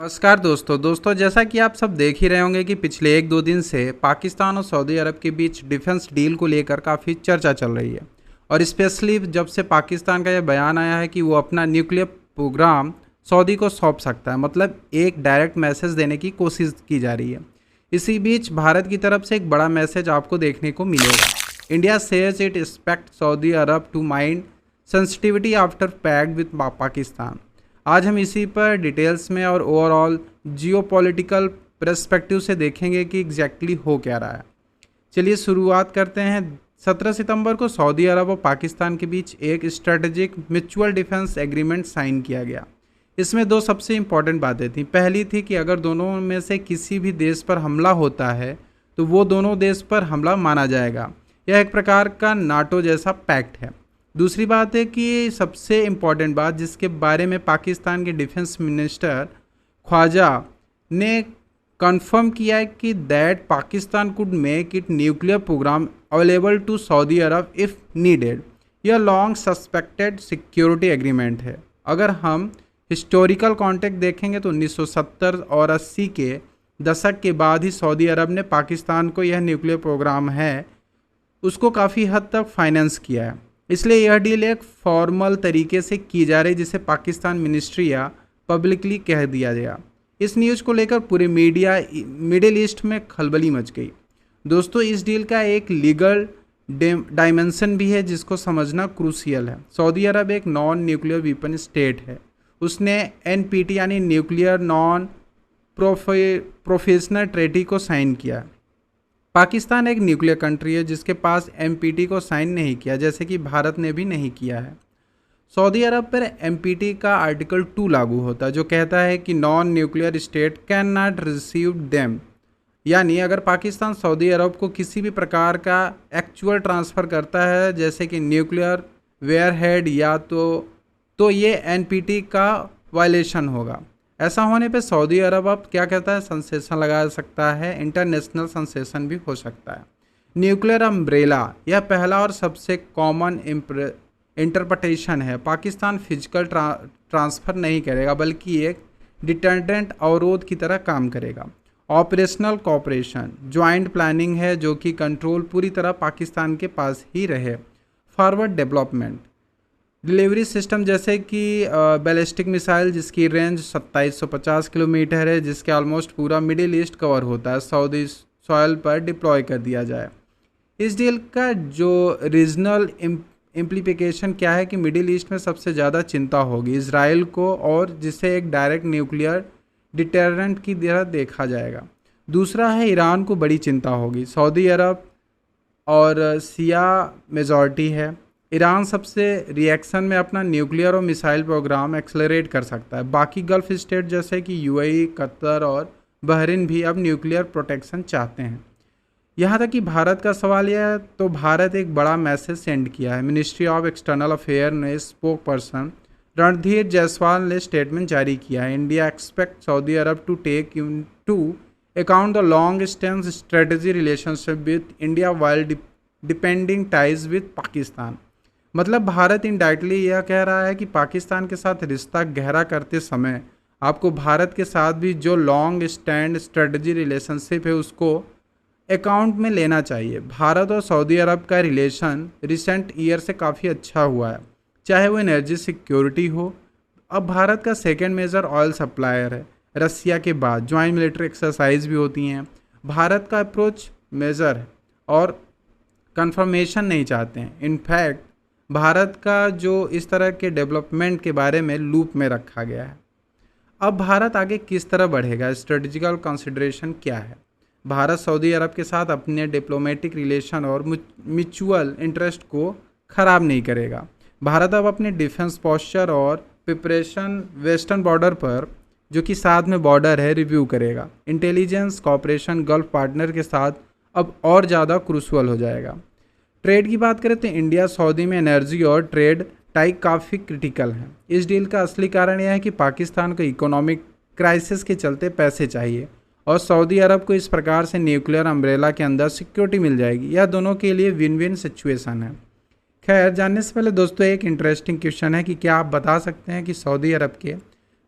नमस्कार दोस्तों जैसा कि आप सब देख ही रहे होंगे कि पिछले एक दो दिन से पाकिस्तान और सऊदी अरब के बीच डिफेंस डील को लेकर काफ़ी चर्चा चल रही है। और स्पेशली जब से पाकिस्तान का यह बयान आया है कि वो अपना न्यूक्लियर प्रोग्राम सऊदी को सौंप सकता है, मतलब एक डायरेक्ट मैसेज देने की कोशिश की जा रही है। इसी बीच भारत की तरफ से एक बड़ा मैसेज आपको देखने को मिलेगा। India says it expect Saudi Arabia to mind sensitivity after pact with Pakistan. आज हम इसी पर डिटेल्स में और ओवरऑल जियोपॉलिटिकल पर्सपेक्टिव से देखेंगे कि एग्जैक्टली हो क्या रहा है। चलिए शुरुआत करते हैं। 17 सितंबर को सऊदी अरब और पाकिस्तान के बीच एक strategic mutual defence agreement sign किया गया। इसमें दो सबसे इम्पॉर्टेंट बातें थी। पहली थी कि अगर दोनों में से किसी भी देश पर हमला होता है तो वो दोनों देश पर हमला माना जाएगा। यह एक प्रकार का नाटो जैसा पैक्ट है। दूसरी बात है कि सबसे इम्पॉर्टेंट बात जिसके बारे में पाकिस्तान के डिफेंस मिनिस्टर ख्वाजा ने कंफर्म किया है कि that Pakistan could make it nuclear programme available to Saudi Arabia if needed. यह लॉन्ग सस्पेक्टेड सिक्योरिटी एग्रीमेंट है। अगर हम हिस्टोरिकल कॉन्टेक्स्ट देखेंगे तो 1970 और 80 के दशक के बाद ही सऊदी अरब ने पाकिस्तान को यह न्यूक्लियर प्रोग्राम है उसको काफ़ी हद तक फाइनेंस किया है। इसलिए यह डील एक फॉर्मल तरीके से की जा रही जिसे पाकिस्तान मिनिस्ट्री या पब्लिकली कह दिया गया। इस न्यूज़ को लेकर पूरे मिडिल ईस्ट में खलबली मच गई। दोस्तों, इस डील का एक लीगल डायमेंशन भी है जिसको समझना क्रूशियल है। सऊदी अरब एक नॉन न्यूक्लियर वेपन स्टेट है। उसने एनपीटी यानी न्यूक्लियर नॉन प्रोफेशनल ट्रेटी को साइन किया है। पाकिस्तान एक न्यूक्लियर कंट्री है जिसके पास एमपीटी को साइन नहीं किया, जैसे कि भारत ने भी नहीं किया है। सऊदी अरब पर एमपीटी का आर्टिकल 2 लागू होता है जो कहता है कि non nuclear state can not receive them. यानी अगर पाकिस्तान सऊदी अरब को किसी भी प्रकार का एक्चुअल ट्रांसफ़र करता है जैसे कि न्यूक्लियर वेयरहेड या तो ये एनपीटी का वायलेशन होगा। ऐसा होने पे सऊदी अरब अब क्या कहता है, सेंसेशन लगा सकता है, इंटरनेशनल सेंसेशन भी हो सकता है। न्यूक्लियर अम्ब्रेला यह पहला और सबसे कॉमन इंटरप्रटेशन है। पाकिस्तान फिजिकल ट्रांसफ़र नहीं करेगा बल्कि एक डिटर्डेंट अवरोध की तरह काम करेगा। ऑपरेशनल कोऑपरेशन ज्वाइंट प्लानिंग है जो कि कंट्रोल पूरी तरह पाकिस्तान के पास ही रहे। फॉरवर्ड डेवलपमेंट डिलीवरी सिस्टम जैसे कि बैलिस्टिक मिसाइल जिसकी रेंज 2750 किलोमीटर है, जिसके ऑलमोस्ट पूरा मिडिल ईस्ट कवर होता है, सऊदी सॉइल पर डिप्लॉय कर दिया जाए। इस डील का जो रीजनल इम्प्लीकेशन क्या है कि मिडिल ईस्ट में सबसे ज़्यादा चिंता होगी इसराइल को, और जिसे एक डायरेक्ट न्यूक्लियर डिटरेंट की तरह देखा जाएगा। दूसरा है ईरान को बड़ी चिंता होगी। सऊदी अरब और शिया मेजॉरिटी है। ईरान सबसे रिएक्शन में अपना न्यूक्लियर और मिसाइल प्रोग्राम एक्सेलरेट कर सकता है। बाकी गल्फ स्टेट जैसे कि यूएई, कतर और बहरीन भी अब न्यूक्लियर प्रोटेक्शन चाहते हैं। यहाँ तक कि भारत का सवाल यह है तो भारत एक बड़ा मैसेज सेंड किया है। मिनिस्ट्री ऑफ एक्सटर्नल अफेयर ने स्पोक पर्सन रणधीर जायसवाल ने स्टेटमेंट जारी किया है। India expect Saudi Arabia to take into account the long stand strategy relationship with India while depending ties with Pakistan. मतलब भारत इनडायरेक्टली यह कह रहा है कि पाकिस्तान के साथ रिश्ता गहरा करते समय आपको भारत के साथ भी जो लॉन्ग स्टैंड स्ट्रेटजी रिलेशनशिप है उसको अकाउंट में लेना चाहिए। भारत और सऊदी अरब का रिलेशन रिसेंट ईयर से काफ़ी अच्छा हुआ है, चाहे वो एनर्जी सिक्योरिटी हो। अब भारत का सेकेंड मेजर ऑयल सप्लायर है रसिया के बाद। ज्वाइंट मिलिट्री एक्सरसाइज भी होती हैं। भारत का अप्रोच मेजर है और कन्फर्मेशन नहीं चाहते हैं। इनफैक्ट भारत का जो इस तरह के डेवलपमेंट के बारे में लूप में रखा गया है। अब भारत आगे किस तरह बढ़ेगा, स्ट्रेटजिकल कंसिडरेशन क्या है। भारत सऊदी अरब के साथ अपने डिप्लोमेटिक रिलेशन और म्यूचुअल इंटरेस्ट को ख़राब नहीं करेगा। भारत अब अपने डिफेंस पोस्चर और प्रिपरेशन वेस्टर्न बॉर्डर पर जो कि साथ में बॉर्डर है रिव्यू करेगा। इंटेलिजेंस कॉपरेशन गल्फ पार्टनर के साथ अब और ज़्यादा क्रूशल हो जाएगा। ट्रेड की बात करें तो इंडिया सऊदी में एनर्जी और ट्रेड टाई काफ़ी क्रिटिकल हैं। इस डील का असली कारण यह है कि पाकिस्तान को इकोनॉमिक क्राइसिस के चलते पैसे चाहिए और सऊदी अरब को इस प्रकार से न्यूक्लियर अम्ब्रेला के अंदर सिक्योरिटी मिल जाएगी। यह दोनों के लिए विन विन सिचुएशन है। खैर, जानने से पहले दोस्तों एक इंटरेस्टिंग क्वेश्चन है कि क्या आप बता सकते हैं कि सऊदी अरब के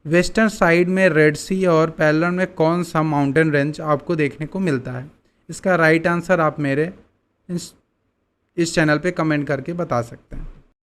वेस्टर्न साइड में रेड सी और पैरेलल में कौन सा माउंटेन रेंज आपको देखने को मिलता है? इसका राइट आंसर आप मेरे इस चैनल पे कमेंट करके बता सकते हैं।